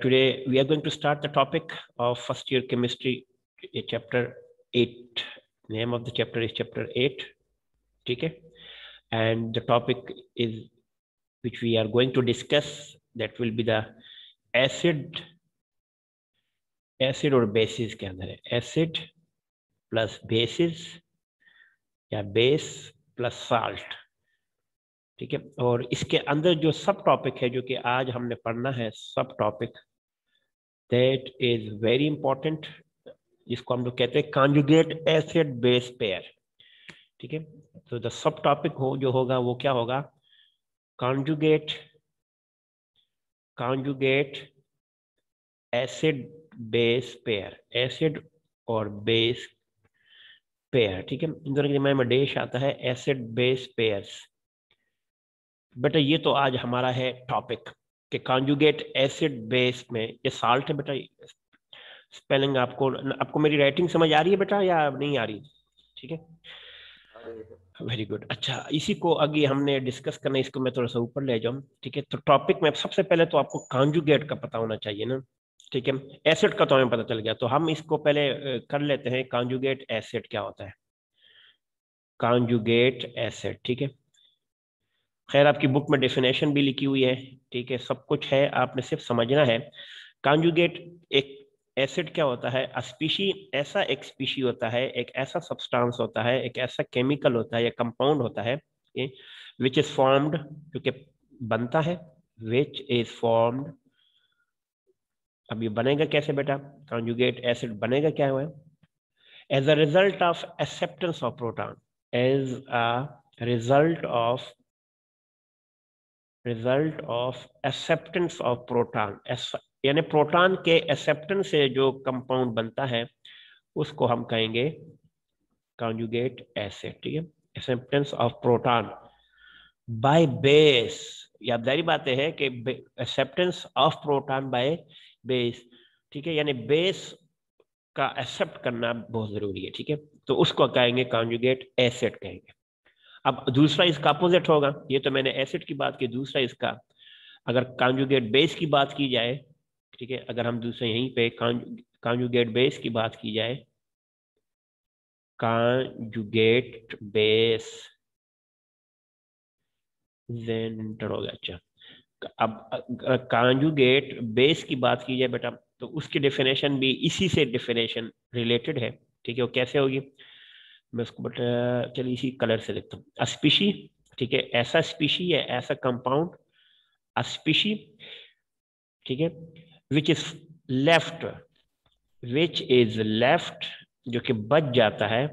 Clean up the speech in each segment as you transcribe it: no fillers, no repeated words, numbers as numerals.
Today we are going to start the topic of first year chemistry, chapter 8. Name of the chapter is chapter 8. Okay, and the topic is which we are going to discuss, that will be the acid और bases के अंदर है acid plus bases या base plus salt. ठीक है, और इसके अंदर जो सब टॉपिक है जो कि आज हमने पढ़ना है, सब topic that is very important, जिसको हम लोग कहते हैं कॉन्जुगेट एसिड बेस पेयर. ठीक है, तो द सब टॉपिक जो होगा वो क्या होगा, conjugate acid base pair, acid और बेस पेयर. ठीक है, इन दोनों के दिमाग में डेश आता है एसिड बेस पेयर्स. बेटा ये तो आज हमारा है टॉपिक कि कॉन्जुगेट एसिड बेस में ये साल्ट है. बेटा स्पेलिंग आपको मेरी राइटिंग समझ आ रही है बेटा या नहीं आ रही? ठीक है, वेरी गुड. अच्छा, इसी को आगे हमने डिस्कस करना, इसको मैं थोड़ा सा ऊपर ले जाऊं. ठीक है, तो टॉपिक में सबसे पहले तो आपको कॉन्जुगेट का पता होना चाहिए ना. ठीक है, एसिड का तो हमें पता चल गया, तो हम इसको पहले कर लेते हैं. कॉन्जुगेट एसिड क्या होता है, कॉन्जुगेट एसिड. ठीक है, खैर आपकी बुक में डेफिनेशन भी लिखी हुई है. ठीक है, सब कुछ है, आपने सिर्फ समझना है. कॉन्जुगेट एक एसिड क्या होता है, स्पीशी, ऐसा एक स्पीशी होता है, एक ऐसा सब्सटेंस होता है, एक ऐसा केमिकल होता है या कंपाउंड होता है विच इज फॉर्म्ड, जो कि बनता है, विच इज फॉर्म्ड. अब ये बनेगा कैसे बेटा, कॉन्जुगेट एसिड बनेगा क्या हुआ, as a result of acceptance of proton, as a result of acceptance of proton, यानी प्रोटॉन के एक्सेप्टेंस से जो कंपाउंड बनता है उसको हम कहेंगे कॉन्जुगेट एसिड. ठीक है, acceptance of proton by base. या जारी बात है कि acceptance of proton by base. ठीक है, यानी बेस का एक्सेप्ट करना बहुत जरूरी है. ठीक है, तो उसको कहेंगे कॉन्जुगेट एसिड कहेंगे. अब दूसरा इसका अपोजिट होगा, ये तो मैंने एसिड की बात की, दूसरा इसका अगर कॉन्जुगेट बेस की बात की जाए. ठीक है, अगर हम दूसरे यहीं पे कॉन्जुगेट बेस की बात की जाए, कॉन्जुगेट बेस जेंटर हो गया. अच्छा, अब कॉन्जुगेट बेस की बात की जाए बेटा, तो उसकी डेफिनेशन भी इसी से डेफिनेशन रिलेटेड है. ठीक है, वो कैसे होगी, मैं उसको बेटा चलिए इसी कलर से लिखता हूँ. स्पीशी, ठीक है, ऐसा स्पीशी है, ऐसा कंपाउंड, स्पीशी. ठीक है, विच इज लेफ्ट, जो कि बच जाता है,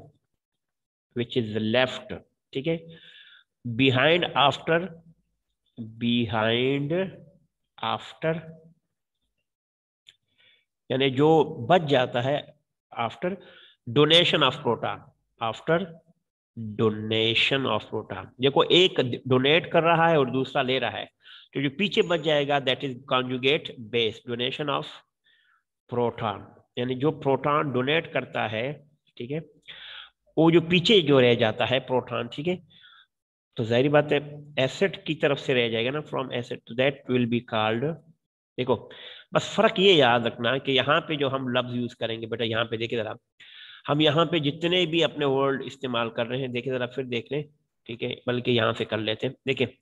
विच इज लेफ्ट. ठीक है, बिहाइंड आफ्टर, यानी जो बच जाता है after donation of proton, after donation of proton. देखो एक डोनेट कर रहा है और दूसरा ले रहा है, तो जो पीछे बच जाएगा that is conjugate base, donation of proton, यानी जो प्रोटॉन डोनेट करता है. ठीक है, वो जो पीछे जो रह जाता है प्रोटॉन. ठीक है, तो जाहिर बात है एसिड की तरफ से रह जाएगा ना, फ्रॉम एसिड, तो दैट विल बी कॉल्ड. देखो बस फर्क ये याद रखना कि यहाँ पे जो हम लफ्ज यूज करेंगे बेटा, यहाँ पे देखिए जरा, हम यहाँ पे जितने भी अपने वर्ड इस्तेमाल कर रहे हैं, देखिए जरा फिर देख लें. ठीक है, बल्कि यहाँ से कर लेते हैं. देखिए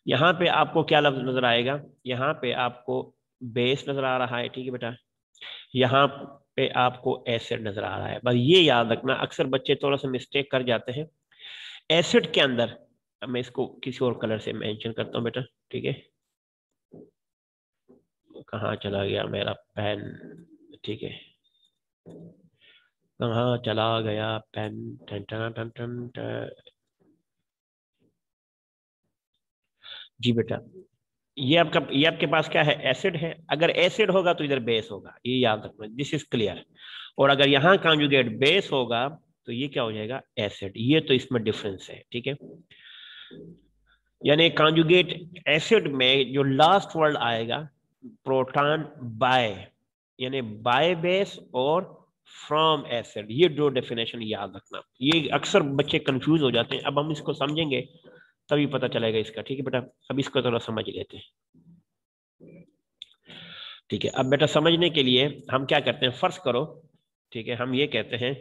यहाँ पे आपको क्या लफ्ज नजर आएगा, यहाँ पे आपको बेस नजर आ रहा है. ठीक है बेटा, यहाँ पे आपको एसिड नजर आ रहा है. बस ये याद रखना, अक्सर बच्चे थोड़ा सा मिस्टेक कर जाते हैं एसिड के अंदर. मैं इसको किसी और कलर से मेंशन करता हूँ बेटा. ठीक है, कहाँ चला गया मेरा पेन? ठीक है, कहाँ चला गया पेन? टन टन टन टन टन. जी बेटा, ये आपके पास क्या है, एसिड है. अगर एसिड होगा तो इधर बेस होगा, ये याद रखना, दिस इज क्लियर. और अगर यहाँ कॉन्जुगेट बेस होगा तो ये क्या हो जाएगा, एसिड. ये तो इसमें डिफरेंस है. ठीक है, यानी कॉन्जुगेट एसिड में जो लास्ट वर्ड आएगा प्रोटॉन बाय, यानी बाय बेस और फ्रॉम एसिड, ये दो डेफिनेशन याद रखना. ये अक्सर बच्चे कंफ्यूज हो जाते हैं, अब हम इसको समझेंगे तभी पता चलेगा इसका. ठीक है बेटा, अब इसको थोड़ा समझ लेते हैं. ठीक है, अब बेटा समझने के लिए हम क्या करते हैं, फर्ज करो, ठीक है, हम ये कहते हैं,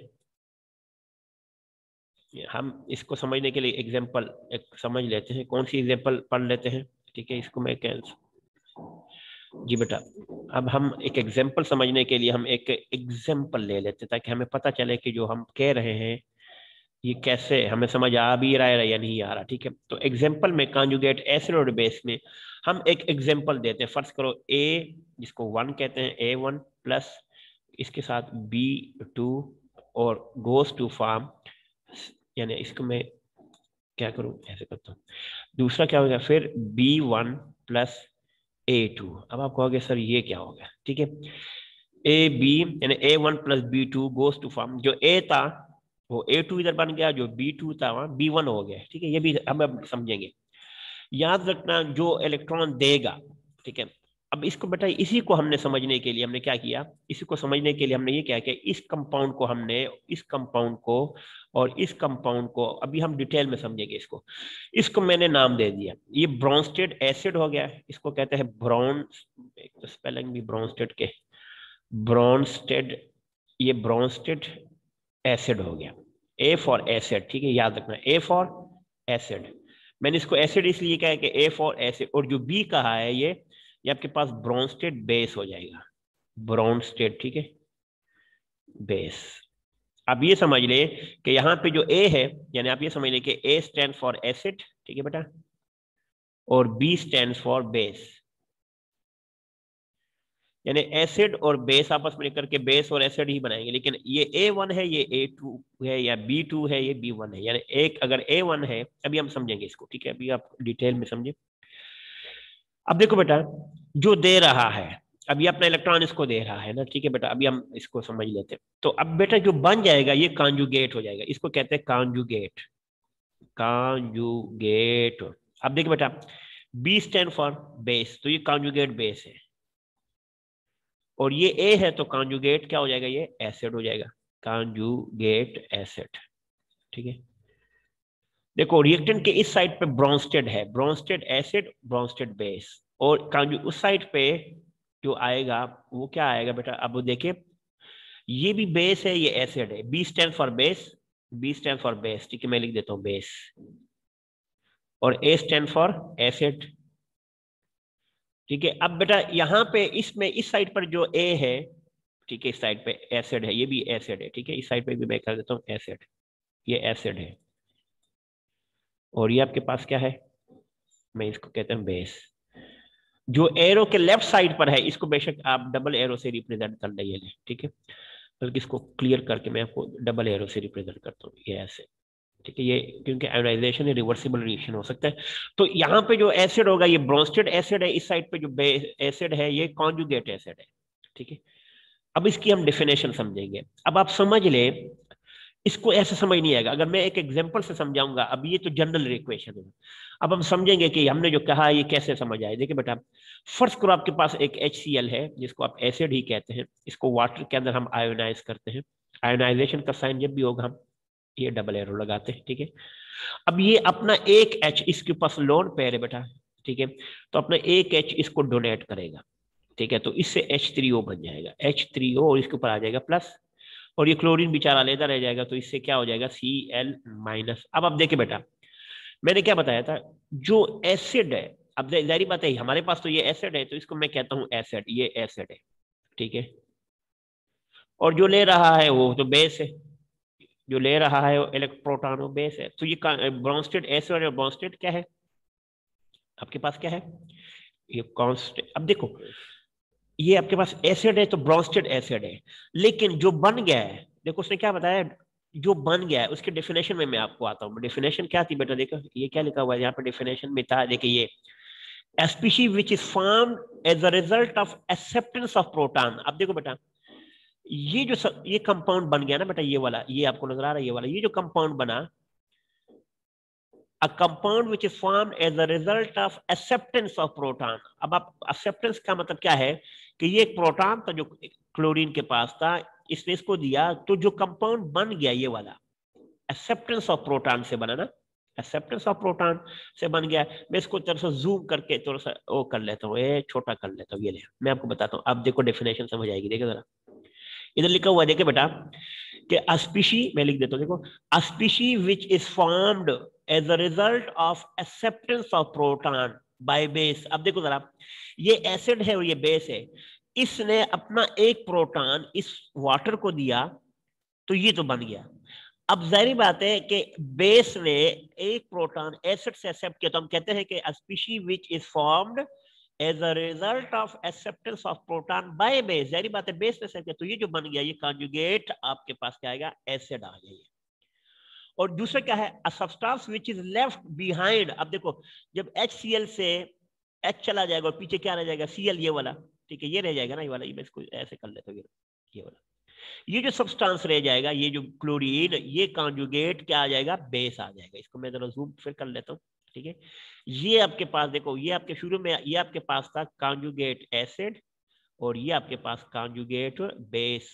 हम इसको समझने के लिए एग्जांपल एक समझ लेते हैं, कौन सी एग्जांपल पढ़ लेते हैं। ठीक है, इसको मैं जी बेटा, अब हम एक एग्जांपल समझने के लिए हम एक एग्जांपल ले लेते हैं ताकि हमें पता चले कि जो हम कह रहे हैं ये कैसे हमें समझ आ भी रहा है या नहीं आ रहा। ठीक है, तो एग्जांपल में कॉन्जुगेट एसिड और बेस में हम एक एग्जांपल देते हैं। फर्स्ट करो ए, जिसको 1 कहते हैं, A1 प्लस इसके साथ B2 और गोस टू फॉर्म, यानी इसको मैं क्या करूं, ऐसे करता हूं, दूसरा क्या हो गया फिर B1 प्लस A2। अब आप कहोगे सर ये क्या हो गया। ठीक है, AB यानी A1 plus B2 goes to form, जो A था वो A2 इधर बन गया, जो B2 था वहां B1 हो गया। ठीक है, ये भी हम अब समझेंगे। याद रखना जो इलेक्ट्रॉन देगा, ठीक है, अब इसको बेटा इसी को हमने समझने के लिए हमने क्या किया, इसी को समझने के लिए हमने ये क्या किया, इस कंपाउंड को हमने, इस कंपाउंड को और इस कंपाउंड को अभी हम डिटेल में समझेंगे। इसको मैंने नाम दे दिया, ये ब्रोंस्टेड एसिड हो गया, इसको कहते हैं ब्रॉन, एक तो स्पेलिंग भी ब्रोंस्टेड के, ब्रोंस्टेड, ये ब्रोंस्टेड एसिड हो गया, ए फॉर एसिड। ठीक है, याद रखना ए फॉर एसिड, मैंने इसको एसिड इसलिए कहा है कि ए फॉर एसिड, और जो बी कहा है ये आपके पास ब्रोंस्टेड बेस हो जाएगा, ब्रोंस्टेड, ठीक है, बेस। अब ये समझ ले कि यहाँ पे जो ए है, यानी आप ये समझ ले कि ए स्टैंड फॉर एसिड, ठीक है बेटा, और बी स्टैंड फॉर बेस, यानी एसिड और बेस आपस में करके बेस और एसिड ही बनाएंगे। लेकिन ये A1 है, ये A2 है, या B2 है, ये B1 है, यानी एक अगर A1 है, अभी हम समझेंगे इसको। ठीक है, अभी आप डिटेल में समझे। अब देखो बेटा, जो दे रहा है, अभी अपना इलेक्ट्रॉन इसको दे रहा है ना, ठीक है बेटा, अभी हम इसको समझ लेते हैं। तो अब बेटा जो बन जाएगा ये कॉन्जुगेट हो जाएगा, इसको कहते हैं कॉन्जुगेट, कॉन्जुगेट। अब देखिए बेटा, बी स्टैंड फॉर बेस, तो ये कॉन्जुगेट बेस है, और ये ए है तो कॉन्जुगेट क्या हो जाएगा, ये एसिड हो जाएगा, कॉन्जुगेट एसिड। ठीक है, देखो रिएक्टेंट के इस साइड पे ब्रोंस्टेड है, ब्रोंस्टेड एसिड, ब्रोंस्टेड बेस, और उस साइड पे जो आएगा वो क्या आएगा बेटा, अब वो देखिए, ये भी बेस है, ये एसिड है, B stand for base, B stand for base, ठीक है, मैं लिख देता हूं बेस, और ए स्टैंड फॉर एसिड। ठीक है, अब बेटा यहाँ पे इसमें इस साइड पर जो ए है, ठीक है, इस साइड पे एसिड है, ये भी एसिड है, ठीक है, इस साइड पे भी मैं कर देता हूँ एसिड, ये एसिड है, और ये आपके पास क्या है, मैं इसको कहते हैं बेस। जो एरो के लेफ्ट साइड पर है इसको बेशक आप डबल एरो से रिप्रेजेंट कर लीजिए, ठीक है, बल्कि इसको क्लियर करके मैं आपको डबल एरो से रिप्रेजेंट करता हूँ, ये ऐसे। ठीक है, ये क्योंकि आयोनाइजेशन है, रिवर्सिबल रिएक्शन हो सकता है। तो यहाँ पे जो एसिड होगा ये ब्रोंस्टेड एसिड है, इस साइड पे जो एसिड है ये कॉन्जुगेट एसिड है। ठीक है, अब इसकी हम डेफिनेशन समझेंगे। अब आप समझ ले, इसको ऐसे समझ नहीं आएगा अगर मैं एक एग्जांपल से समझाऊंगा। अब ये तो जनरल इक्वेशन है, अब हम समझेंगे कि हमने जो कहा ये कैसे समझ आए। देखिए बेटा, फर्स्ट करो आपके पास एक HCl है जिसको आप एसिड ही कहते हैं, इसको वाटर के अंदर हम आयोनाइज करते हैं, आयोनाइजेशन का साइन जब भी होगा हम ये डबल एरो लगाते हैं। ठीक है, अब ये अपना एक H इसके पास लोन पेयर है बेटा, ठीक है, तो अपना एक H इसको डोनेट करेगा। ठीक है, तो इससे H3O बन जाएगा, H3O, और इसके ऊपर आ जाएगा प्लस, और ये क्लोरीन बेचारा लेता रह जाएगा, तो इससे क्या हो जाएगा Cl-। अब आप देखिए बेटा, मैंने क्या बताया था, जो एसिड है, अब जारी बात है हमारे पास तो ये एसिड है, तो इसको मैं कहता हूं एसिड, ये एसिड है, ठीक है, और जो ले रहा है वो तो बेस है, जो ले रहा है वो इलेक्ट्रोटॉन बेस है। तो ये ब्रोंस्टेड एसिड और ब्रोंस्टेड क्या है, आपके पास क्या है, ये कांस्टेंट। अब देखो ये आपके पास एसिड है तो ब्रोंस्टेड एसिड है, लेकिन जो बन गया है, देखो उसने क्या बताया, जो बन गया है उसके डेफिनेशन में मैं आपको आता हूँ। डेफिनेशन क्या थी बेटा, देखो ये क्या लिखा हुआ है यहाँ पे डेफिनेशन में था, देखिए ये species which is formed as a result of acceptance of proton. अब देखो बेटा, ये जो ये कंपाउंड बन गया ना बेटा, ये वाला, ये आपको नजर आ रहा है, ये वाला, ये जो कंपाउंड बना, a compound which is formed as a result of acceptance of proton। अब आप acceptance का मतलब क्या है कि ये एक प्रोटॉन था जो क्लोरीन के पास था, इसने इसको दिया, तो जो कंपाउंड बन गया ये वाला एक्सेप्टेंस ऑफ प्रोटॉन से बना ना, एक्सेप्टेंस ऑफ प्रोटॉन से बन गया। मैं इसको थोड़ा सा जूम करके थोड़ा सा वो कर लेता हूँ, ये छोटा कर लेता हूँ, ये ले मैं आपको बताता हूँ। अब देखो डेफिनेशन समझ आएगी। देखो जरा, इधर लिखा हुआ है, देखिए बेटा कि अस्पीशी, मैं लिख देता हूँ, देखो a species which is formed as a result of acceptance of proton by base. अब देखो जरा, ये एसिड है और ये बेस है, इसने अपना एक प्रोटॉन इस वाटर को दिया तो ये तो बन गया। अब जाहिर बात है कि बेस ने एक प्रोटॉन एसिड से एक्सेप्ट किया, तो हम कहते हैं कि species which is formed as a result of acceptance of proton by base. जाहिर बात है बेस ने एक्सेप्ट किया, तो ये जो बन गया ये कॉन्जुगेट आपके पास क्या आएगा, एसिड आ जाएगा। और दूसरा क्या है, a substance which is left behind. अब देखो जब HCl से H चला जाएगा और पीछे क्या रह जाएगा, Cl, ये वाला, ठीक है, ये रह जाएगा ना, ये वाला, ये मैं इसको ऐसे कर लेता हूँ, ये वाला, ये जो सब्सटेंस रह जाएगा, ये जो क्लोरीन, ये कॉन्जुगेट क्या आ जाएगा, बेस आ जाएगा। इसको मैं जरा जूम फिर कर लेता हूँ, ठीक है। ये आपके पास देखो, ये आपके शुरू में ये आपके पास था कॉन्जुगेट एसिड और ये आपके पास कॉन्जुगेट बेस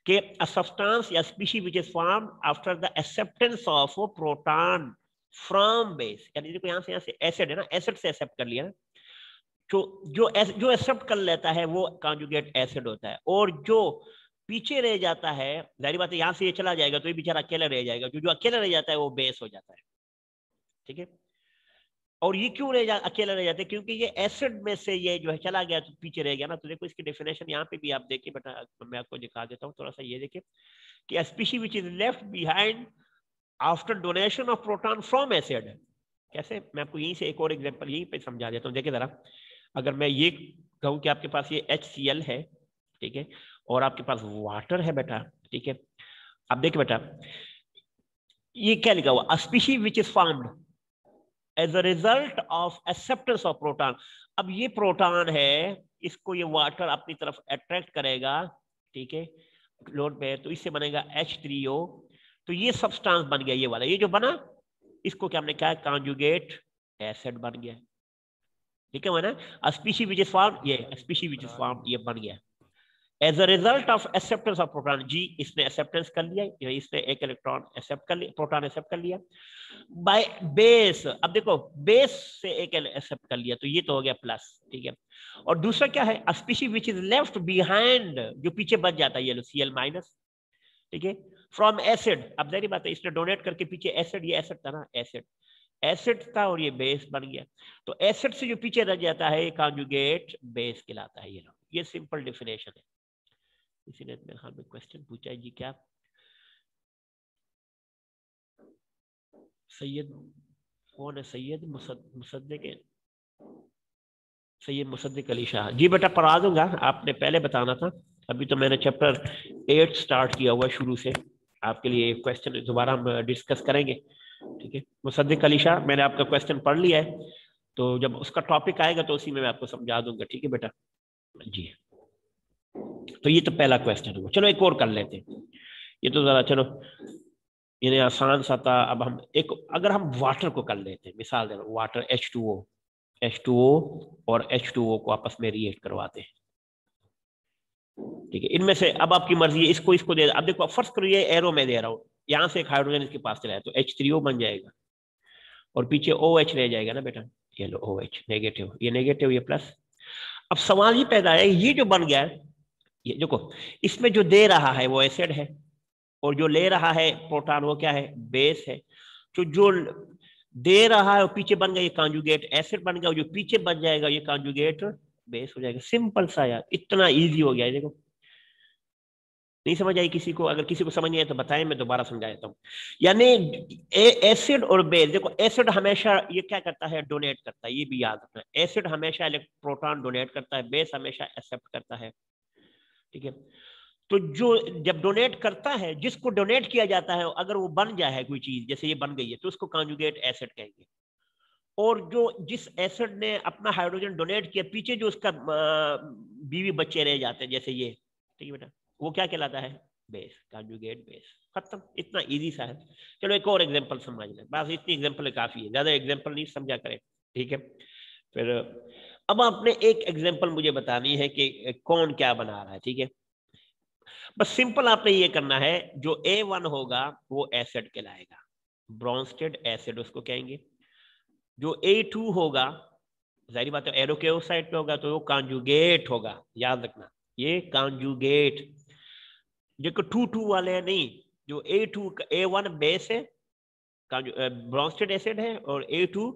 के a substance या species which is formed after the acceptance of proton from base। यानी देखो यहाँ से एसिड है ना, एसिड से एक्सेप्ट कर लिया ना, तो जो एक्सेप्ट कर लेता है वो कॉन्जुगेट एसिड होता है, और जो पीछे रह जाता है, जाहिर बात है यहाँ से ये चला जाएगा तो ये बेचारा अकेला रह जाएगा, जो अकेला रह जाता है वो बेस हो जाता है, ठीक है। और ये क्यों अकेला रह जाते हैं, क्योंकि ये एसिड में से ये जो है चला गया तो पीछे रह गया ना। तो देखो इसकी डेफिनेशन यहाँ पे भी आप देखिए बेटा, मैं आपको दिखा देता हूँ थोड़ा सा, ये देखिए कि species which is left behind after donation of proton from acid. कैसे, मैं आपको यहीं से एक और एग्जांपल यहीं पे समझा देता हूँ। देखिए जरा, अगर मैं ये कहूँ कि आपके पास ये HCl है, ठीक है, और आपके पास वाटर है बेटा, ठीक है। अब देखिए बेटा, ये क्या लिखा हुआ, species which is formed as a result of acceptance of proton. अब ये प्रोटॉन है, इसको ये वाटर अपनी तरफ अट्रैक्ट करेगा, ठीक है, लोड पे, तो इससे बनेगा H3O। तो ये सब्सटेंस बन गया, ये वाला, ये जो बना, इसको क्या हमने कहा, कॉन्जुगेट एसिड बन गया, ठीक है ना। स्पीशीज विच इज फॉर्म्ड, ये स्पीशीज विच इज फॉर्म्ड, ये बन गया as a result of acceptance of proton. जी, इसने एक्सेप्टेंस कर लिया, इसने एक इलेक्ट्रॉन एक्सेप्ट कर लिया, प्रोटॉन एक्सेप्ट कर लिया बाय बेस। अब देखो बेस से एक एक्सेप्ट कर लिया तो ये तो हो गया प्लस, ठीक है। और दूसरा क्या है, species which is left behind, जो पीछे बच जाता है, ये लो Cl माइनस, ठीक है, फ्रॉम एसिड। अब जाहिर बात है इसने डोनेट करके पीछे एसिड, ये एसिड था ना, एसिड था और ये बेस बन गया, तो एसिड से जो पीछे रह जाता है ये कॉन्जुगेट बेस कहलाता है। ये सिंपल डेफिनेशन है। इसी ने मेरे ख्याल में क्वेश्चन पूछा है जी, क्या सैयद कौन है, सैयद मुसद्दिक है, सैयद मुसद्दिक अली शाह जी। बेटा पढ़ा दूंगा, आपने पहले बताना था, अभी तो मैंने चैप्टर 8 स्टार्ट किया हुआ शुरू से, आपके लिए क्वेश्चन दोबारा हम डिस्कस करेंगे, ठीक है। मुसद्दिक अली शाह, मैंने आपका क्वेश्चन पढ़ लिया है, तो जब उसका टॉपिक आएगा तो उसी में मैं आपको समझा दूंगा, ठीक है बेटा जी। तो ये तो पहला क्वेश्चन हुआ, चलो एक और कर लेते हैं, ये तो जरा चलो इन्हें आसान सा था। अब हम एक, अगर हम वाटर को कर लेते हैं, मिसाल दे वाटर H2O और H2O को आपस में रिएक्ट करवाते हैं, ठीक है। इनमें से अब आपकी मर्जी है, इसको इसको दे, अब देखो फर्स्ट करो ये एरो में दे रहा हूँ, यहाँ से एक हाइड्रोजन इसके पास चला है तो H3O बन जाएगा और पीछे OH रह जाएगा ना बेटा, ये लो OH नेगेटिव, ये नेगेटिव, ये प्लस। अब सवाल ये पैदा है, ये जो बन गया है, ये देखो इसमें जो दे रहा है वो एसिड है और जो ले रहा है प्रोटॉन वो क्या है, बेस है। तो जो दे रहा है वो पीछे बन गया, ये कॉन्जुगेट एसिड बन गया, जो पीछे बन जाएगा ये कॉन्जुगेट बेस हो जाएगा। सिंपल सा यार, इतना इजी हो गया है। देखो नहीं समझ आई किसी को, अगर किसी को समझ नहीं आया तो बताएं, मैं दोबारा समझा देता हूँ। यानी एसिड और बेस, देखो एसिड हमेशा ये क्या करता है, डोनेट करता है, ये भी याद रखना, एसिड हमेशा प्रोटॉन डोनेट करता है, बेस हमेशा एक्सेप्ट करता है, ठीक है। तो जो जब डोनेट करता है, जिसको डोनेट किया जाता है, अगर वो बन जाए है कोई चीज, जैसे ये बन गई है, तो उसको कॉन्जुगेट एसिड कहेंगे। और जो जिस एसिड ने अपना हाइड्रोजन डोनेट किया, पीछे जो उसका बीवी बच्चे रह जाते हैं, जैसे ये, ठीक है बेटा, वो क्या कहलाता है, बेस, कॉन्जुगेट बेस। खत्म, इतना इजी सा है। चलो एक और एग्जांपल समझ लें, बस इतनी एग्जांपल काफी है, ज्यादा एग्जांपल नहीं समझा करें, ठीक है। फिर अब आपने एक एग्जांपल मुझे बतानी है कि कौन क्या बना रहा है, ठीक है। बस सिंपल आपने ये करना है, जो A1 होगा वो एसिड कहलाएगा, ब्रोंस्टेड एसिड उसको कहेंगे। जो A2 होगा, जाहिर बात है एरो के उस साइड पे होगा तो वो कॉन्जुगेट होगा, याद रखना ये कॉन्जुगेट। जो 2 वाले हैं नहीं, जो A2 A1 बेस है, ब्रोंस्टेड एसिड है, और A2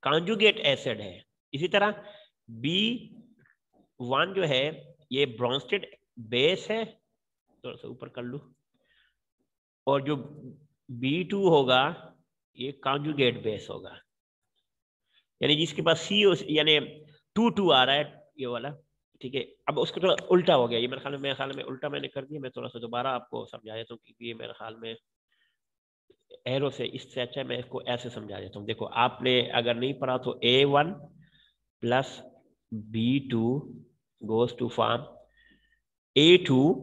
कॉन्जुगेट एसिड है। इसी तरह B1 जो है ये ब्रोंस्टेड बेस है, थोड़ा सा ऊपर कर लूं, और जो B2 होगा ये कॉन्जुगेट बेस होगा, यानी जिसके पास C यानी 2 आ रहा है ये वाला, ठीक है। अब उसको थोड़ा उल्टा हो गया, ये मेरे ख्याल में उल्टा मैंने कर दिया। मैं थोड़ा सा दोबारा आपको समझा देता हूँ, क्योंकि ये मेरे ख्याल में एरो से इससे अच्छा है मैं इसको ऐसे समझा देता हूँ। देखो आपने अगर नहीं पढ़ा तो A1 plus B2 goes to form A2,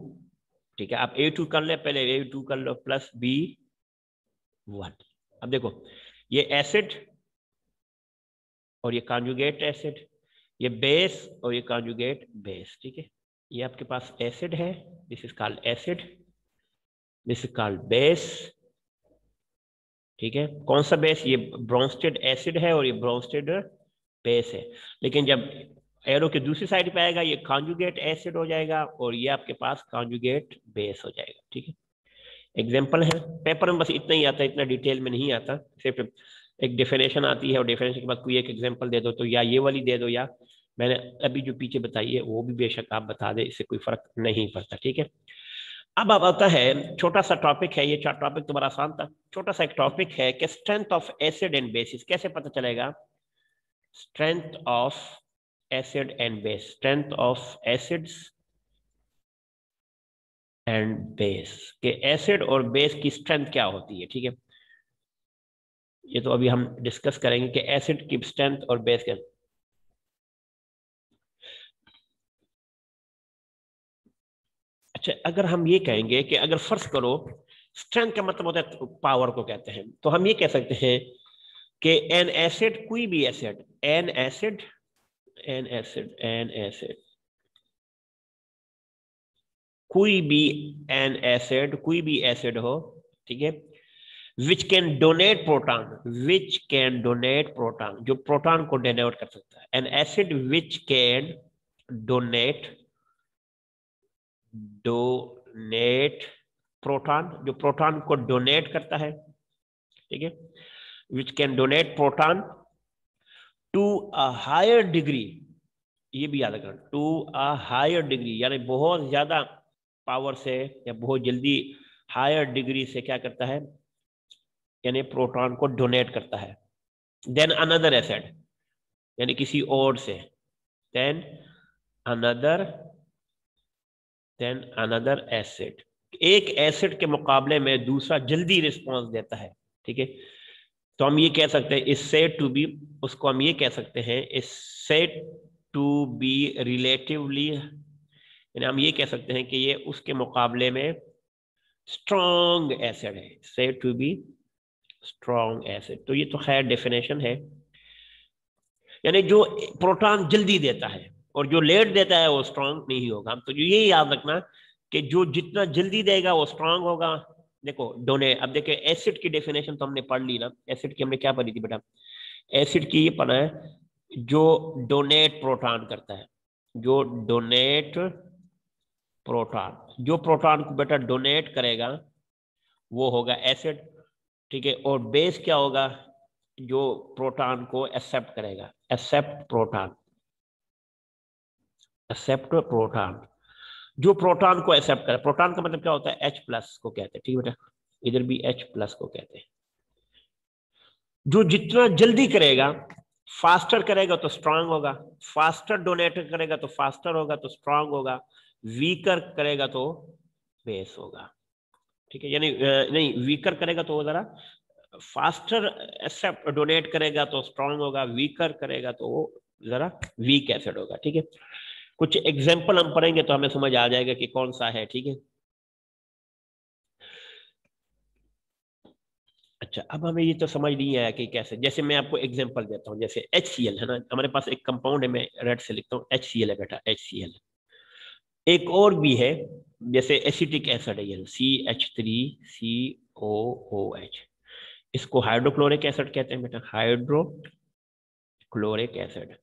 ठीक है। आप A2 कर ले, पहले A2 कर लो प्लस B1। अब देखो ये एसिड और ये कॉन्जुगेट एसिड, ये बेस और ये कॉन्जुगेट बेस, ठीक है। ये आपके पास एसिड है, this is called acid, this is called base, ठीक है। कौन सा बेस? ये ब्रोंस्टेड एसिड है और ये ब्रोंस्टेड बेस है। लेकिन जब एरो के दूसरी साइड पे आएगा ये कॉन्जुगेट एसिड हो जाएगा और ये आपके पास कॉन्जुगेट बेस हो जाएगा, ठीक है। एग्जाम्पल है, पेपर में बस इतना ही आता है, इतना डिटेल में नहीं आता, सिर्फ एक डेफिनेशन आती है और डेफिनेशन के बाद कोई एक एग्जाम्पल दे दो, तो या ये वाली दे दो या मैंने अभी जो पीछे बताई है वो भी बेशक आप बता दें, इससे कोई फर्क नहीं पड़ता, ठीक है। अब आता है छोटा सा टॉपिक है, ये टॉपिक तो बड़ा आसान था, छोटा सा एक टॉपिक है कि strength of acid and bases कैसे पता चलेगा। Strength of acid and base, strength of acids and base, के एसिड और बेस की स्ट्रेंथ क्या होती है, ठीक है। ये तो अभी हम डिस्कस करेंगे कि एसिड की स्ट्रेंथ और बेस क्या। अच्छा, अगर हम ये कहेंगे कि अगर फर्ज करो स्ट्रेंथ का मतलब होता है पावर को कहते हैं, तो हम ये कह सकते हैं कि एन एसिड, कोई भी acid, N acid, N acid, N acid, कोई भी एन एसिड, कोई भी एसिड हो, ठीक है, which can donate proton, which can donate proton, जो प्रोटॉन को डोनेट कर सकता है। An acid which can donate, donate proton, जो प्रोटॉन को डोनेट करता है, ठीक है, which can donate proton to a higher degree, ये भी याद रखना, टू अ हायर डिग्री, यानी बहुत ज्यादा पावर से या बहुत जल्दी हायर डिग्री से क्या करता है, यानी प्रोटॉन को डोनेट करता है। देन अनदर एसिड, यानी किसी और से, than another, than another acid, एक एसिड के मुकाबले में दूसरा जल्दी रिस्पॉन्स देता है, ठीक है। तो हम ये कह सकते हैं इससे टू बी, उसको हम ये कह सकते हैं इससे टू बी रिलेटिवली, यानी हम ये कह सकते हैं कि ये उसके मुकाबले में स्ट्रॉन्ग एसिड है, से टू बी स्ट्रॉन्ग एसिड। तो ये तो खैर डेफिनेशन है, यानी जो प्रोटॉन जल्दी देता है और जो लेट देता है वो स्ट्रॉन्ग नहीं होगा। तो ये याद रखना कि जो जितना जल्दी देगा वो स्ट्रॉन्ग होगा। देखो डोनेट, अब देखिए एसिड की डेफिनेशन तो हमने पढ़ ली ना, एसिड की हमने क्या पढ़ी थी बेटा, एसिड की ये पढ़ा है जो डोनेट प्रोटॉन करता है, जो डोनेट प्रोटॉन, जो प्रोटॉन को बेटा डोनेट करेगा वो होगा एसिड, ठीक है। और बेस क्या होगा, जो प्रोटॉन को एक्सेप्ट करेगा, एक्सेप्ट प्रोटॉन, एक्सेप्ट प्रोटॉन, जो प्रोटॉन को एक्सेप्ट करे। प्रोटॉन का मतलब क्या होता है, H प्लस को कहते हैं, ठीक है बेटा, इधर भी H प्लस को कहते हैं। जो जितना जल्दी करेगा, फास्टर करेगा तो स्ट्रांग होगा, फास्टर डोनेट करेगा तो फास्टर होगा तो स्ट्रांग होगा, वीकर करेगा तो बेस होगा, ठीक है। यानी नहीं, वीकर करेगा तो जरा फास्टर एक्सेप्ट डोनेट करेगा तो स्ट्रांग होगा, वीकर करेगा तो वो जरा वीक एसिड होगा, ठीक है। कुछ एग्जाम्पल हम पढ़ेंगे तो हमें समझ आ जाएगा कि कौन सा है, ठीक है। अच्छा, अब हमें ये तो समझ नहीं आया कि कैसे, जैसे मैं आपको एग्जांपल देता हूँ, जैसे HCl है ना, हमारे पास एक कंपाउंड है, मैं रेड से लिखता हूँ HCl है बेटा, HCl। एक और भी है, जैसे एसिटिक एसिड है, CH3COOH, इसको हाइड्रोक्लोरिक एसिड कहते हैं बेटा, हाइड्रोक्लोरिक एसिड,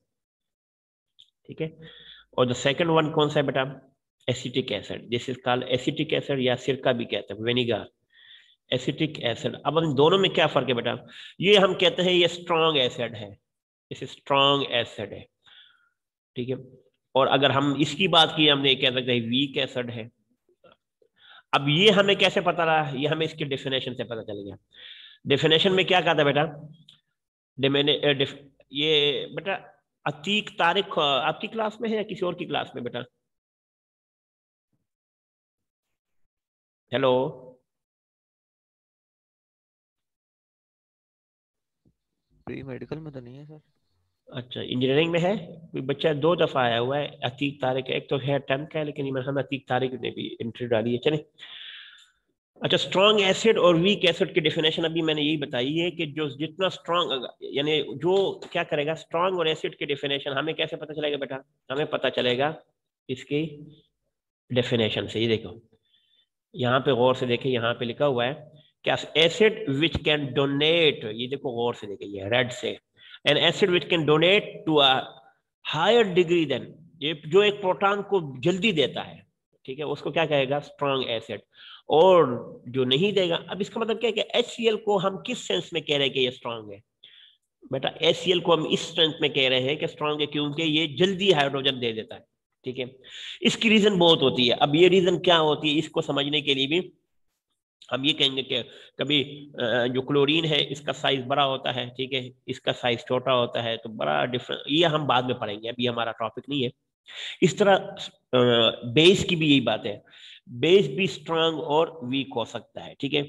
ठीक है। और द सेकंड वन कौन सा है बेटा, acetic acid, this is called acetic acid, या सिरका भी कहते हैं, विनेगर, एसिटिक एसिड। अब इन दोनों में क्या फर्क है बेटा, ये हम कहते हैं ये स्ट्रॉन्ग एसिड है, इस स्ट्रॉन्ग एसिड है, ठीक है। और अगर हम इसकी बात की, हमने कह सकते हैं वीक एसिड है। अब ये हमें कैसे पता रहा, ये हमें इसके डेफिनेशन से पता चल गया। डेफिनेशन में क्या कहा था बेटा, ये बेटा अतीक तारिक आपकी क्लास में है या किसी और की क्लास में बेटा? हेलो, प्री मेडिकल में तो नहीं है सर। अच्छा इंजीनियरिंग में है कोई बच्चा, 2 दफा आया हुआ है अतीक तारिक, एक तो है 10 का है, लेकिन हम अतीक तारिक ने भी एंट्री डाली है, चले। अच्छा, स्ट्रॉन्ग एसिड और वीक एसिड की डेफिनेशन अभी मैंने यही बताई है कि जो जितना स्ट्रॉन्ग, यानी जो क्या करेगा, स्ट्रॉन्ग और एसिड की डेफिनेशन हमें कैसे पता चलेगा बेटा, हमें पता चलेगा इसकी डेफिनेशन से। ये देखो यहाँ पे गौर से देखिए, यहाँ पे लिखा हुआ है क्या, एसिड विच कैन डोनेट, ये देखो गौर से देखिए, ये रेड से, an acid which can donate to a higher degree than, ये जो एक प्रोटॉन को जल्दी देता है, ठीक है, उसको क्या कहेगा, स्ट्रॉन्ग एसिड। और जो नहीं देगा, अब इसका मतलब क्या है कि HCl को हम किस सेंस में कह रहे हैं कि ये स्ट्रॉन्ग है बेटा, HCl को हम इस सेंस में कह रहे हैं कि स्ट्रॉन्ग है क्योंकि ये जल्दी हाइड्रोजन दे देता है, ठीक है। इसकी रीजन बहुत होती है, अब ये रीजन क्या होती है इसको समझने के लिए भी हम ये कहेंगे कि कभी जो क्लोरीन है इसका साइज बड़ा होता है, ठीक है, इसका साइज छोटा होता है, तो बड़ा डिफरेंस, ये हम बाद में पढ़ेंगे, अभी हमारा टॉपिक नहीं है। इस तरह बेस की भी यही बात है, बेस भी स्ट्रांग और वीक हो सकता है, ठीक है।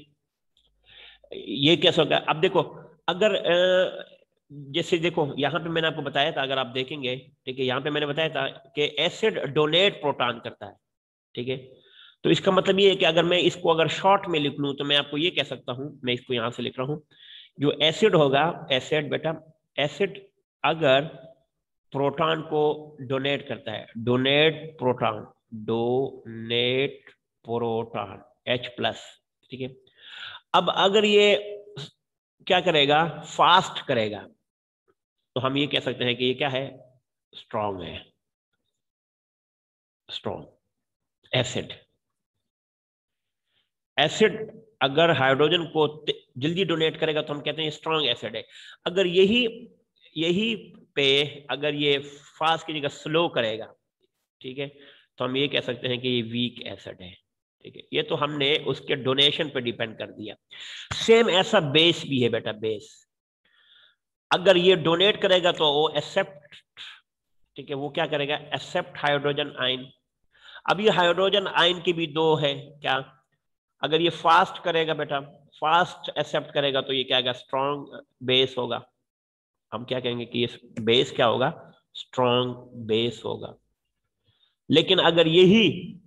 ये कैसे होगा, अब देखो, अगर जैसे देखो यहाँ पे मैंने आपको बताया था, अगर आप देखेंगे, ठीक है, यहाँ पे मैंने बताया था कि एसिड डोनेट प्रोटॉन करता है, ठीक है। तो इसका मतलब ये है कि अगर मैं इसको अगर शॉर्ट में लिख लूं तो मैं आपको ये कह सकता हूं, मैं इसको यहां से लिख रहा हूं, जो एसिड होगा, एसिड बेटा, एसिड अगर प्रोटॉन को डोनेट करता है, donate proton, donate proton H+, ठीक है। अब अगर ये क्या करेगा, फास्ट करेगा, तो हम ये कह सकते हैं कि ये क्या है, स्ट्रॉन्ग है, स्ट्रॉन्ग एसिड। एसिड अगर हाइड्रोजन को जल्दी डोनेट करेगा तो हम कहते हैं स्ट्रॉन्ग एसिड है। अगर यही यही पे अगर ये फास्ट की जगह स्लो करेगा, ठीक है, तो हम ये कह सकते हैं कि ये वीक एसिड है, ठीक है। ये तो हमने उसके डोनेशन पे डिपेंड कर दिया। सेम ऐसा बेस भी है बेटा, बेस अगर ये डोनेट करेगा तो वो एक्सेप्ट, ठीक है, वो क्या करेगा, एक्सेप्ट हाइड्रोजन आयन। अब ये हाइड्रोजन आयन की भी दो है क्या, अगर ये फास्ट करेगा बेटा, फास्ट एक्सेप्ट करेगा तो ये क्या होगा, स्ट्रॉन्ग बेस होगा, हम क्या कहेंगे कि ये बेस क्या होगा, स्ट्रॉन्ग बेस होगा। लेकिन अगर यही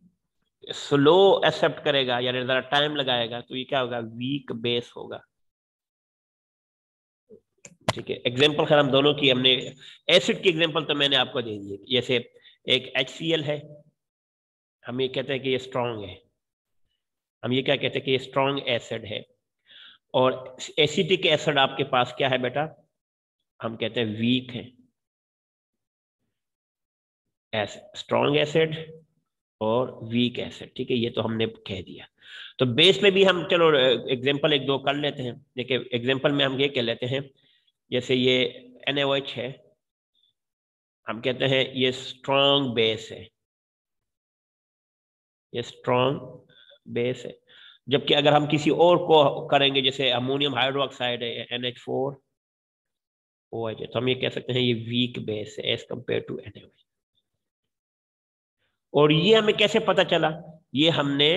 स्लो एक्सेप्ट करेगा यानी जरा टाइम लगाएगा तो ये क्या होगा, वीक बेस होगा, ठीक है। एग्जांपल खैर हम दोनों की हमने, एसिड की एग्जांपल तो मैंने आपको दे दी है, जैसे एक HCl है, हम ये कहते हैं कि ये स्ट्रॉन्ग है, हम ये क्या कहते हैं कि ये स्ट्रॉन्ग एसिड है। और एसिटिक एसिड आपके पास क्या है बेटा, हम कहते हैं वीक है, स्ट्रॉन्ग एसिड और वीक एसिड, ठीक है, ये तो हमने कह दिया। तो बेस में भी हम चलो एग्जांपल एक दो कर लेते हैं, देखिए एग्जांपल में हम ये कह लेते हैं, जैसे ये NaOH है, हम कहते हैं ये स्ट्रॉन्ग बेस है, ये स्ट्रॉन्ग बेस है। जबकि अगर हम किसी और को करेंगे, जैसे अमोनियम हाइड्रोक्साइड है NH4OH है, तो हम ये कह सकते हैं ये वीक बेस है एज कंपेयर टू NaOH। और ये हमें कैसे पता चला, ये हमने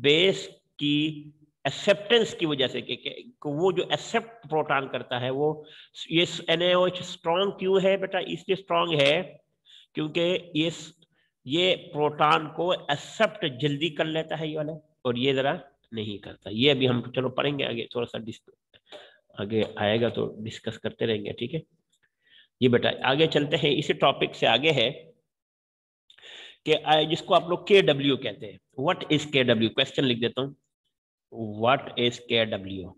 बेस की एक्सेप्टेंस की वजह से कि वो जो एक्सेप्ट प्रोटॉन करता है वो, ये NaOH स्ट्रॉन्ग क्यों है बेटा, इसलिए स्ट्रॉन्ग है क्योंकि ये प्रोटॉन को एक्सेप्ट जल्दी कर लेता है ये वाला, और ये जरा नहीं करता। ये अभी हम चलो पढ़ेंगे आगे, थोड़ा सा आगे आएगा तो डिस्कस करते रहेंगे, ठीक है। ये बेटा आगे चलते हैं, इसी टॉपिक से आगे है कि जिसको आप लोग KW कहते हैं। व्हाट इज KW, क्वेश्चन लिख देता हूं, व्हाट इज KW,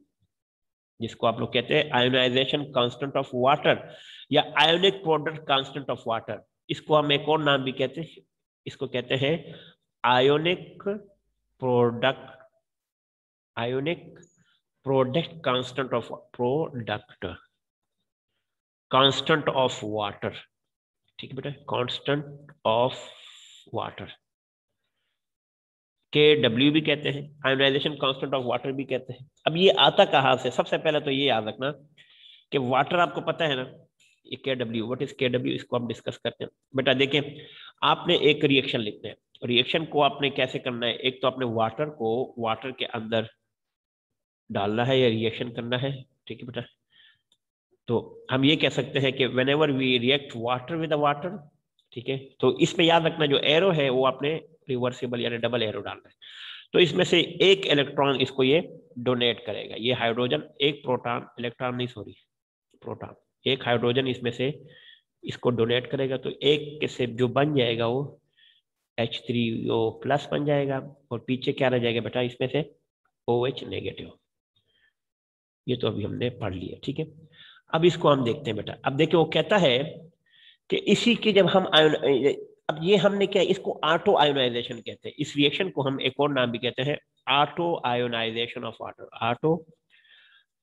जिसको आप लोग कहते हैं आयोनाइजेशन कांस्टेंट ऑफ वाटर या ionic product constant of water. इसको हम एक और नाम भी कहते हैं, इसको कहते हैं ionic product, ionic product constant of product constant of water. ठीक है बेटा, कांस्टेंट ऑफ वाटर, के डब्ल्यू भी कहते हैं, आयोनाइजेशन कांस्टेंट ऑफ वाटर भी कहते हैं। अब ये आता कहां से, सबसे पहले तो ये याद रखना कि वाटर आपको पता है ना, ये के डब्ल्यू, व्हाट इज के डब्ल्यू, इसको हम डिस्कस करते हैं। बेटा देखिए, आपने एक रिएक्शन लिखना है, रिएक्शन को आपने कैसे करना है, एक तो आपने वाटर को वाटर के अंदर डालना है या रिएक्शन करना है। ठीक है बेटा, तो हम ये कह सकते हैं कि whenever we react water with water, ठीक है, तो इसमें याद रखना जो एरो है वो आपने रिवर्सिबल यानी डबल एरो डालना है। तो इसमें से एक इलेक्ट्रॉन इसको ये डोनेट करेगा, ये हाइड्रोजन, एक प्रोटॉन, इलेक्ट्रॉन नहीं सॉरी प्रोटॉन, एक हाइड्रोजन इसमें से इसको डोनेट करेगा, तो एक से जो बन जाएगा वो H3O प्लस बन जाएगा, और पीछे क्या रह जाएगा बेटा इसमें से OH नेगेटिव। ये तो अभी हमने पढ़ लिया। ठीक है, अब इसको हम देखते हैं बेटा। अब देखिए वो कहता है कि इसी के जब हम अब ये हमने क्या, इसको ऑटो आयोनाइजेशन कहते हैं, इस रिएक्शन को हम एक और नाम भी कहते हैं auto ionisation of water, auto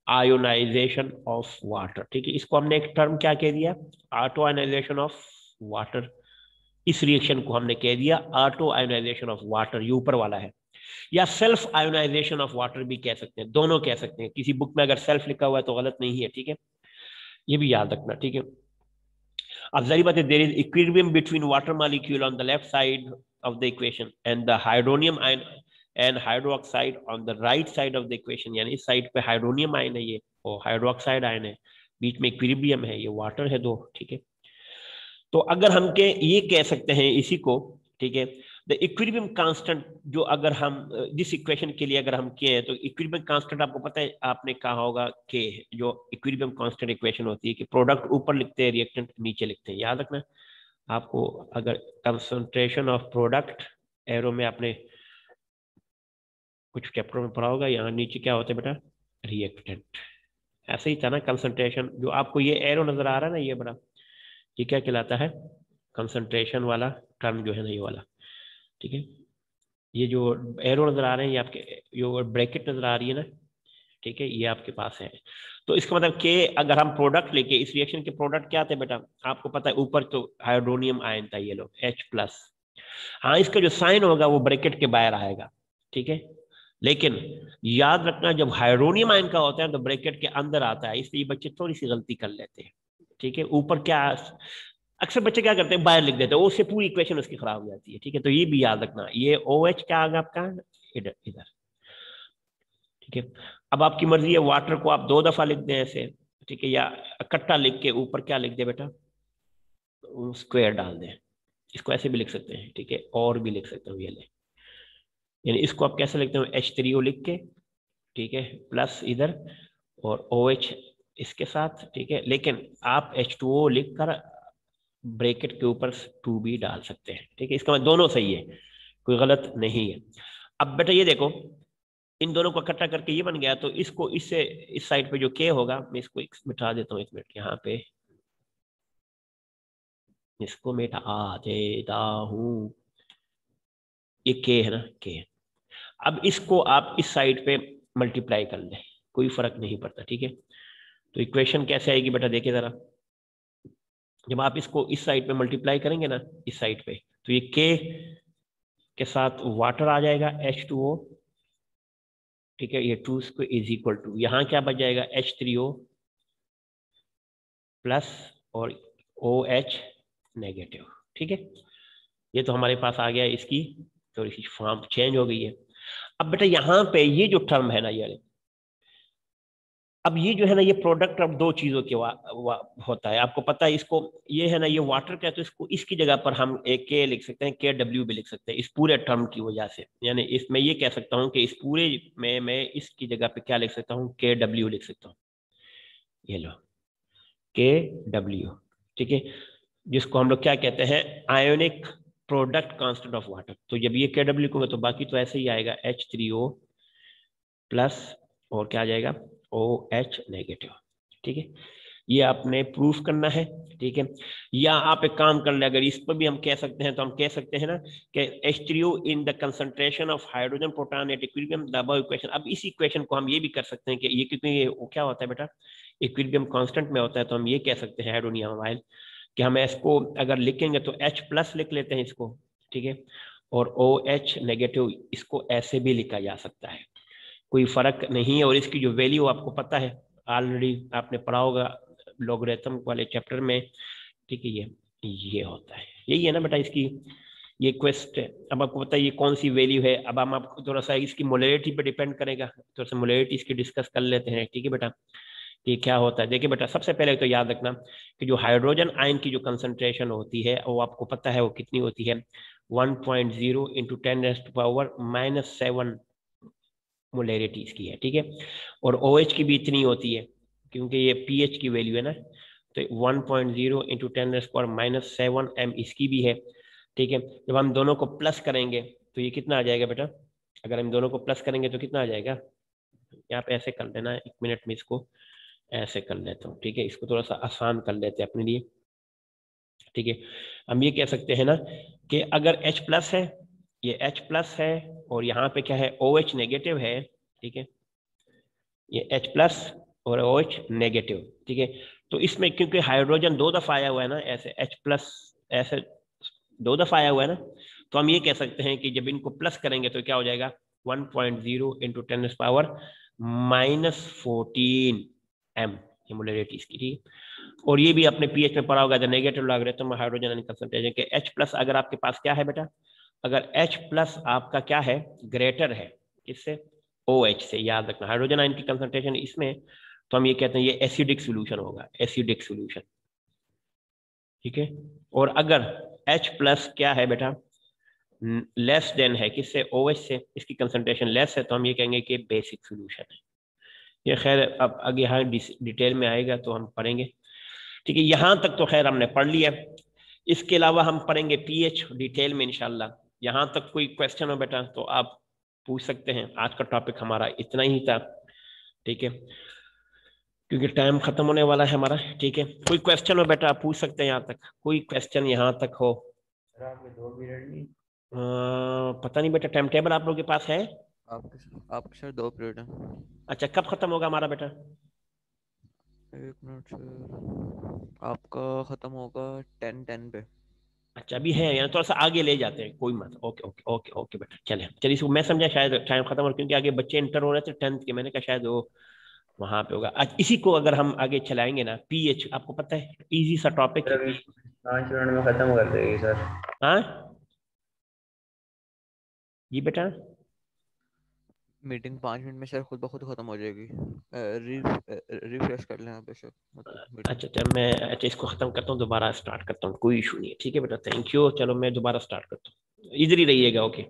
ionisation of water. ठीक है, इसको हमने एक टर्म क्या कह दिया, ऑटो आयोनाइजेशन ऑफ वाटर। इस रिएक्शन को हमने कह दिया ऑटो आयोनाइजेशन ऑफ वाटर, ये ऊपर वाला है, या सेल्फ आयोनाइजेशन ऑफ वाटर भी कह सकते हैं, दोनों कह सकते हैं। किसी बुक में अगर सेल्फ लिखा हुआ है तो गलत नहीं है। ठीक है, ये भी याद रखना। ठीक है, अब जारी बात है, there is equilibrium between water molecule on the left side of the equation and the hydronium ion and hydroxide on the right side of the equation, यानी इस साइड पे हाइड्रोनियम आयन है ये, और हाइड्रोक्साइड आयन है, बीच में equilibrium है, ये वाटर है दो। ठीक है, तो अगर हम के ये कह सकते हैं इसी को, ठीक है, द इक्विलिब्रियम कांस्टेंट, जो अगर हम जिस इक्वेशन के लिए अगर हम किए हैं, तो इक्विलिब्रियम कांस्टेंट आपको पता है, आपने कहा होगा के, जो इक्विलिब्रियम कांस्टेंट इक्वेशन होती है कि प्रोडक्ट ऊपर लिखते हैं, रिएक्टेंट नीचे लिखते हैं, याद रखना। आपको अगर कंसंट्रेशन ऑफ प्रोडक्ट एरो में आपने कुछ चैप्टर में पढ़ा होगा, यहाँ नीचे क्या होता है बेटा, रिएक्टेंट। ऐसे ही था ना कंसंट्रेशन, जो आपको ये एरो नजर आ रहा है ना, ये बड़ा, ये क्या कहलाता है, कंसंट्रेशन वाला टर्म जो है ना, ये वाला। ठीक है, ये जो एरो नजर आ रहे हैं, ये आपके जो ब्रैकेट नजर आ रही है ना, ठीक है, ये आपके पास है। तो इसका मतलब कि अगर हम प्रोडक्ट लेके, इस रिएक्शन के प्रोडक्ट क्या थे बेटा, आपको पता है ऊपर तो हाइड्रोनियम आयन था, ये लो H+। हाँ, इसका जो साइन होगा वो ब्रैकेट के बाहर आएगा। ठीक है, लेकिन याद रखना जब हाइड्रोनियम आयन का होता है तो ब्रैकेट के अंदर आता है, इसलिए बच्चे थोड़ी सी गलती कर लेते हैं। ठीक है, ऊपर क्या, अक्सर बच्चे क्या करते हैं बाहर लिख देते हैं, उससे पूरी इक्वेशन उसकी खराब हो जाती है। ठीक है, तो ये भी याद रखना, ये OH क्या आएगा आपका, इधर इधर। ठीक है, अब आपकी मर्जी है, वाटर को आप 2 दफा लिख दें ऐसे, ठीक है, या इकट्ठा लिख के ऊपर क्या लिख दे बेटा, स्क्वायर डाल दें, इसको ऐसे भी लिख सकते हैं। ठीक है, और भी लिख सकते हो ये ले, यानी इसको आप कैसे लिखते हो, H3O लिख के, ठीक है, प्लस इधर और OH इसके साथ। ठीक है, लेकिन आप H2O लिख कर ब्रैकेट के ऊपर 2 भी डाल सकते हैं। ठीक है, इसका मतलब दोनों सही है, कोई गलत नहीं है। अब बेटा ये देखो, इन दोनों को इकट्ठा करके ये बन गया, तो इसको इससे इस साइड पे जो के होगा, मैं इसको मिटा देता हूँ 1 मिनट, यहाँ पे इसको मिटा देता हूँ, ये के है ना, के। अब इसको आप इस साइड पे मल्टीप्लाई कर लें, कोई फर्क नहीं पड़ता। ठीक है, तो इक्वेशन कैसे आएगी बेटा, देखिए जरा, जब आप इसको इस साइड पे मल्टीप्लाई करेंगे ना, इस साइड पे, तो ये के साथ वाटर आ जाएगा H2O। ठीक है, ये 2 इज इक्वल टू, यहाँ क्या बच जाएगा, H3O प्लस और OH नेगेटिव। ठीक है, ये तो हमारे पास आ गया, इसकी थोड़ी सी फॉर्म चेंज हो गई है। अब बेटा यहाँ पे ये जो टर्म है ना, ये अब ये जो है ना, ये प्रोडक्ट अब 2 चीजों के होता है, आपको पता है। इसको ये है ना, ये वाटर का है, तो इसको इसकी जगह पर हम एक के लिख सकते हैं, KW भी लिख सकते हैं, इस पूरे टर्म की वजह से। यानी इसमें ये कह सकता हूँ कि इस पूरे में मैं इसकी जगह पे क्या लिख सकता हूँ, KW लिख सकता हूँ, ये लो KW। ठीक है, जिसको हम लोग क्या कहते हैं, ionic product constant of water. तो जब ये KW को, तो बाकी तो ऐसे ही आएगा H3O प्लस और क्या आ जाएगा OH नेगेटिव। ठीक है, ये आपने प्रूफ करना है। ठीक है, या आप एक काम कर ले, अगर इस पर भी हम कह सकते हैं तो हम कह सकते हैं ना कि H3O in the concentration of hydrogen proton at equilibrium the above equation. अब इस इक्वेशन को हम ये भी कर सकते हैं कि ये, क्योंकि ये क्या होता है बेटा, इक्विलिब्रियम कांस्टेंट में होता है, तो हम ये कह सकते हैं हाइड्रोनियम अमाइल कि हम इसको अगर लिखेंगे तो H प्लस लिख लेते हैं इसको। ठीक है, और OH नेगेटिव इसको ऐसे भी लिखा जा सकता है, कोई फर्क नहीं है। और इसकी जो वैल्यू आपको पता है, ऑलरेडी आपने पढ़ा होगा लॉगरिथम वाले चैप्टर में। ठीक है, ये होता है, यही है ना बेटा इसकी ये क्वेस्ट। अब आपको पता है ये कौन सी वैल्यू है। अब हम आपको थोड़ा सा इसकी मोलरिटी पे डिपेंड करेगा, थोड़ा सा मोलरिटी इसकी डिस्कस कर लेते हैं। ठीक है बेटा, कि क्या होता है। देखिए बेटा, सबसे पहले तो याद रखना कि जो हाइड्रोजन आयन की जो कंसंट्रेशन होती है वो आपको पता है वो कितनी होती है, 1.0 इंटू 10⁻⁻7 मोलरिटी इसकी है। ठीक है, और OH की भी इतनी होती है, क्योंकि ये pH की वैल्यू है ना, तो 1.0 इंटू 10⁻⁻7 m इसकी भी है। ठीक है, जब हम दोनों को प्लस करेंगे तो ये कितना आ जाएगा बेटा, अगर हम दोनों को प्लस करेंगे तो कितना आ जाएगा, यहाँ पे ऐसे कर देना, 1 मिनट में इसको ऐसे कर लेता हूँ। ठीक है, इसको थोड़ा सा आसान कर लेते हैं अपने लिए। ठीक है, हम ये कह सकते हैं ना कि अगर H प्लस है, ये H प्लस है, और यहाँ पे क्या है, OH नेगेटिव है। ठीक है, ये H प्लस और OH नेगेटिव। ठीक है, तो इसमें क्योंकि हाइड्रोजन 2 दफा आया हुआ है ना, ऐसे H प्लस ऐसे 2 दफा आया हुआ है ना, तो हम ये कह सकते हैं कि जब इनको प्लस करेंगे तो क्या हो जाएगा, 1.0 इंटू 10⁻⁻14 m मोलरिटी इसकी। ठीक है, और ये भी अपने पीएच में पढ़ा होगा, negative logarithm hydrogen ion concentration के H प्लस अगर आपके पास क्या है बेटा, अगर H प्लस आपका क्या है, ग्रेटर है किससे, OH से। याद रखना हाइड्रोजन आयन की कंसंट्रेशन इसमें, तो हम ये कहते हैं ये एसिडिक सोल्यूशन होगा, एसिडिक सोल्यूशन। ठीक है, और अगर H प्लस क्या है बेटा, लेस देन है किससे, OH से, इसकी कंसंट्रेशन लेस है, तो हम ये कहेंगे कि बेसिक सोल्यूशन है। ये खैर अब आगे यहाँ डिटेल में आएगा तो हम पढ़ेंगे। ठीक है, यहाँ तक तो खैर हमने पढ़ लिया, इसके अलावा हम पढ़ेंगे पीएच डिटेल में इंशाल्लाह। यहाँ तक कोई क्वेश्चन हो बेटा तो आप पूछ सकते हैं। आज का टॉपिक हमारा इतना ही था। ठीक है, क्योंकि टाइम खत्म होने वाला है हमारा। ठीक है, कोई क्वेश्चन हो बेटा आप पूछ सकते हैं यहाँ तक, कोई क्वेश्चन यहाँ तक हो। आपके 2 पीरियड नहीं? पता नहीं बेटा, टाइम टेबल आप लोगों के पास है? आपके सर 2 पीरियड है। अच्छा, कब खत्म होगा हमारा बेटा? 1 मिनट सर, आपका खत्म होगा 10:10 पे। अच्छा, अभी है यानी थोड़ा सा आगे ले जाते हैं, कोई मत। ओके ओके ओके ओके बेटा, चले चलिए, इसको मैं समझा शायद टाइम खत्म हो, क्योंकि आगे बच्चे इंटर हो रहे थे 10th के, मैंने कहा शायद वो वहां पे होगा। आज इसी को अगर हम आगे चलाएंगे ना, पीएच आपको पता है इजी सा टॉपिक है। अभी 5 मिनट में खत्म कर देगी सर। हाँ जी बेटा, मीटिंग 5 मिनट में सर खुद ब खुद खत्म हो जाएगी। रिफ्रेश कर लें आप सर, मतलब मीटिंग। अच्छा अच्छा, मैं अच्छा इसको खत्म करता हूँ, दोबारा स्टार्ट करता हूँ, कोई इशू नहीं है। ठीक है बेटा, थैंक यू। चलो मैं दोबारा स्टार्ट करता हूँ, इधर ही रहिएगा। ओके।